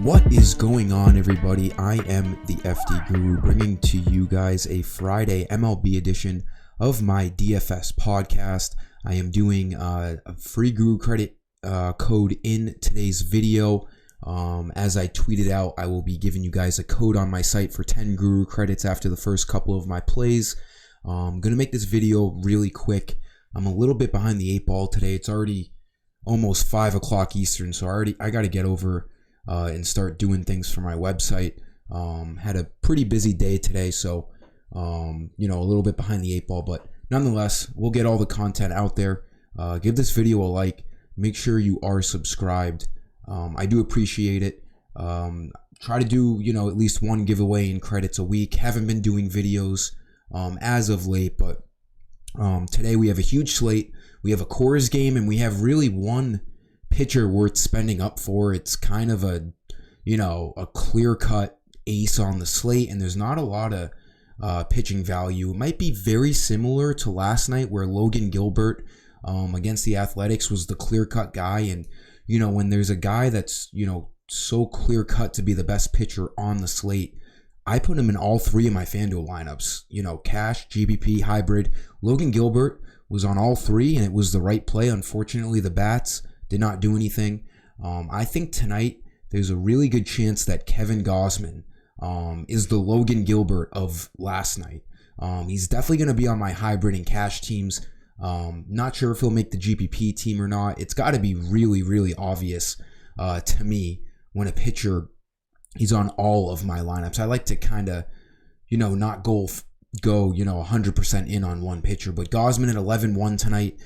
What is going on, everybody? I am the FD Guru, bringing to you guys a Friday MLB edition of my DFS podcast. I am doing a free Guru credit code in today's video. As I tweeted out, I will be giving you guys a code on my site for 10 Guru credits after the first couple of my plays. I'm going to make this video really quick. I'm a little bit behind the 8 ball today. It's already almost 5 o'clock Eastern, so I got to get over and start doing things for my website. Had a pretty busy day today, so a little bit behind the 8 ball, but nonetheless, we'll get all the content out there. Give this video a like. Make sure you are subscribed. I do appreciate it. Try to do at least one giveaway in credits a week. Haven't been doing videos as of late, but today we have a huge slate. We have a Coors game, and we have really one pitcher worth spending up for. It's kind of a clear-cut ace on the slate, and there's not a lot of pitching value. It might be very similar to last night where Logan Gilbert against the Athletics was the clear-cut guy, and when there's a guy that's so clear-cut to be the best pitcher on the slate, I put him in all three of my FanDuel lineups. Cash, GBP, hybrid. Logan Gilbert was on all three, and it was the right play. Unfortunately, the bats did not do anything. I think tonight there's a really good chance that Kevin Gausman is the Logan Gilbert of last night. He's definitely going to be on my hybrid and cash teams. Not sure if he'll make the GPP team or not. It's got to be really, really obvious to me when a pitcher he's on all of my lineups. I like to kind of, not go 100% in on one pitcher. But Gausman at 11-1 tonight.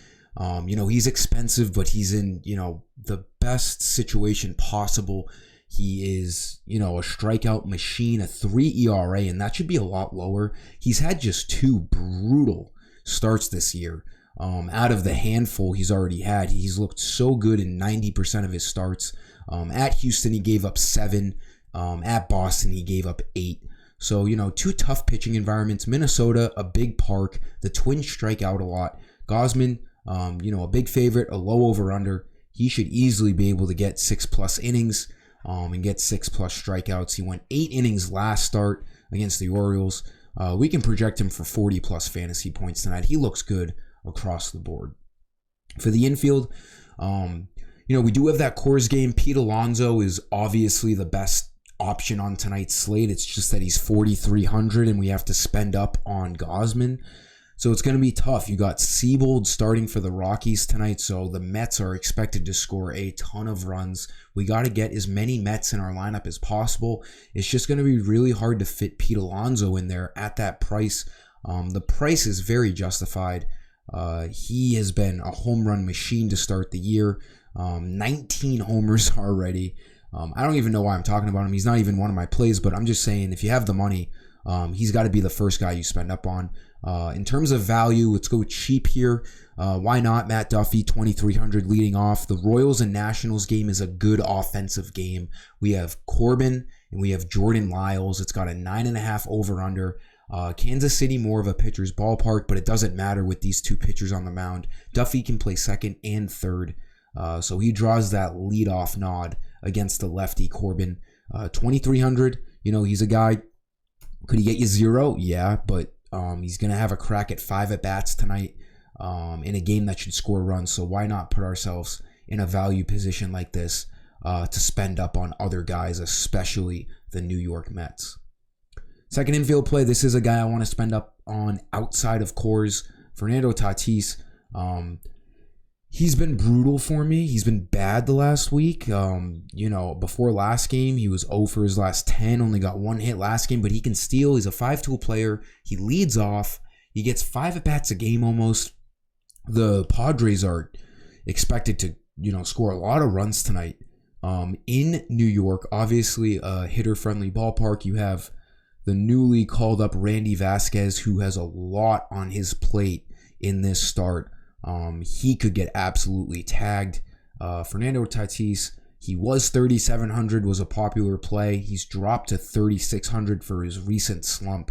He's expensive, but he's in, the best situation possible. He is, a strikeout machine, a 3 ERA, and that should be a lot lower. He's had just 2 brutal starts this year. Out of the handful he's already had, he's looked so good in 90% of his starts. At Houston, he gave up 7. At Boston, he gave up 8. So, 2 tough pitching environments. Minnesota, a big park. The Twins strike out a lot. Gausman, a big favorite, a low over-under. He should easily be able to get 6+ innings and get 6+ strikeouts. He went 8 innings last start against the Orioles. We can project him for 40+ fantasy points tonight. He looks good across the board. For the infield, we do have that Coors game. Pete Alonso is obviously the best option on tonight's slate. It's just that he's 4,300 and we have to spend up on Gausman. So it's going to be tough. You got Seabold starting for the Rockies tonight, so the Mets are expected to score a ton of runs. We got to get as many Mets in our lineup as possible. It's just going to be really hard to fit Pete Alonso in there at that price. The price is very justified. He has been a home run machine to start the year. 19 homers already. I don't even know why I'm talking about him. He's not even one of my plays, but I'm just saying if you have the money, he's got to be the first guy you spend up on. In terms of value, let's go cheap here. Why not? Matt Duffy, 2,300 leading off. The Royals and Nationals game is a good offensive game. We have Corbin and we have Jordan Lyles. It's got a 9.5 over-under. Kansas City, more of a pitcher's ballpark, but it doesn't matter with these 2 pitchers on the mound. Duffy can play second and third, so he draws that leadoff nod against the lefty Corbin. 2,300, he's a guy. Could he get you 0? Yeah, but he's going to have a crack at 5 at-bats tonight in a game that should score runs, so why not put ourselves in a value position like this to spend up on other guys, especially the New York Mets. Second infield play, this is a guy I want to spend up on outside of Coors. Fernando Tatis. He's been brutal for me. He's been bad the last week. Before last game, he was 0 for his last 10. Only got 1 hit last game, but he can steal. He's a 5-tool player. He leads off. He gets 5 at-bats a game almost. The Padres are expected to, score a lot of runs tonight. In New York, obviously a hitter-friendly ballpark. You have the newly called up Randy Vasquez, who has a lot on his plate in this start. He could get absolutely tagged. Fernando Tatis, he was 3,700, was a popular play. He's dropped to 3,600 for his recent slump.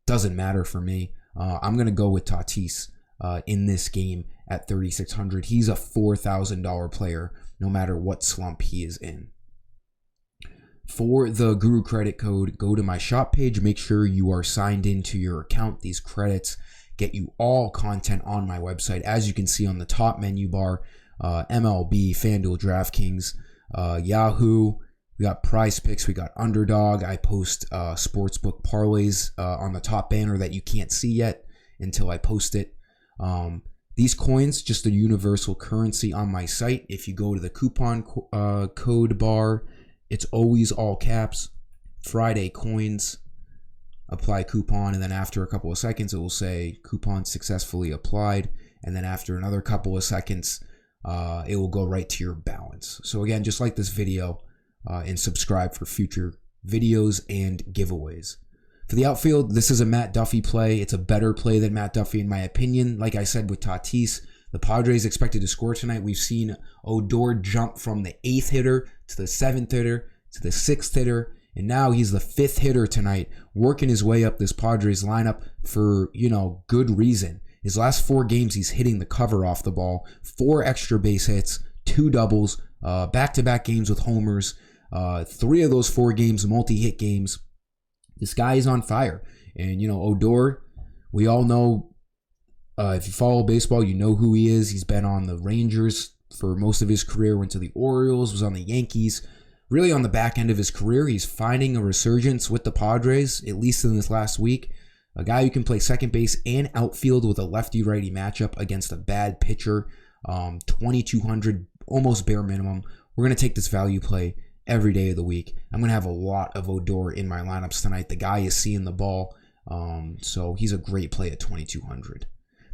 Doesn't matter for me. I'm going to go with Tatis in this game at 3,600. He's a $4,000 player no matter what slump he is in. For the Guru credit code, go to my shop page. Make sure you are signed into your account. These credits get you all content on my website. As you can see on the top menu bar, MLB, FanDuel, DraftKings, Yahoo. We got Prize Picks. We got Underdog. I post sportsbook parlays on the top banner that you can't see yet until I post it. These coins, just a universal currency on my site. If you go to the coupon code bar, it's always all caps, Friday coins, apply coupon, and then after a couple of seconds, it will say coupon successfully applied. And then after another couple of seconds, it will go right to your balance. So again, just like this video and subscribe for future videos and giveaways. For the outfield, this is a Matt Duffy play. It's a better play than Matt Duffy in my opinion. Like I said with Tatis, the Padres expected to score tonight. We've seen Odor jump from the 8th hitter to the 7th hitter to the 6th hitter, and now he's the 5th hitter tonight, working his way up this Padres lineup for, good reason. His last 4 games, he's hitting the cover off the ball, 4 extra base hits, 2 doubles, back-to-back games with homers, 3 of those 4 games, multi-hit games. This guy is on fire. And, Odor, we all know, if you follow baseball, you know who he is. He's been on the Rangers for most of his career, went to the Orioles, was on the Yankees. Really on the back end of his career, he's finding a resurgence with the Padres, at least in this last week. A guy who can play second base and outfield with a lefty-righty matchup against a bad pitcher. 2,200, almost bare minimum. We're going to take this value play every day of the week. I'm going to have a lot of Odor in my lineups tonight. The guy is seeing the ball, so he's a great play at 2,200.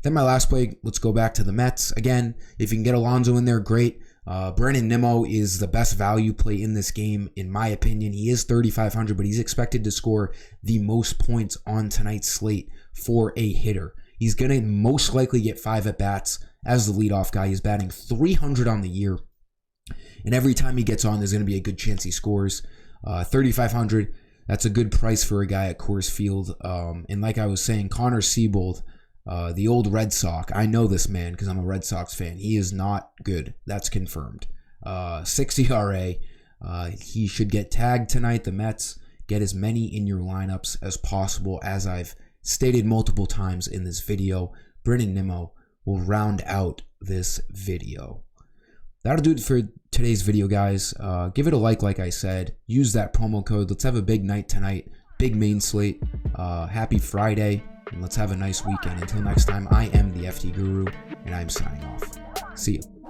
Then my last play, let's go back to the Mets. Again, if you can get Alonso in there, great. Brandon Nimmo is the best value play in this game, in my opinion. He is 3,500, but he's expected to score the most points on tonight's slate for a hitter. He's going to most likely get 5 at-bats as the leadoff guy. He's batting 300 on the year, and every time he gets on, there's going to be a good chance he scores. 3,500, that's a good price for a guy at Coors Field. And like I was saying, Connor Siebold, the old Red Sox. I know this man because I'm a Red Sox fan. He is not good. That's confirmed. 6 ERA. He should get tagged tonight. The Mets, get as many in your lineups as possible. As I've stated multiple times in this video, Brandon Nimmo will round out this video. That'll do it for today's video, guys. Give it a like I said. Use that promo code. Let's have a big night tonight. Big main slate. Happy Friday. And let's have a nice weekend. Until next time, I am the FD Guru, and I'm signing off. See you.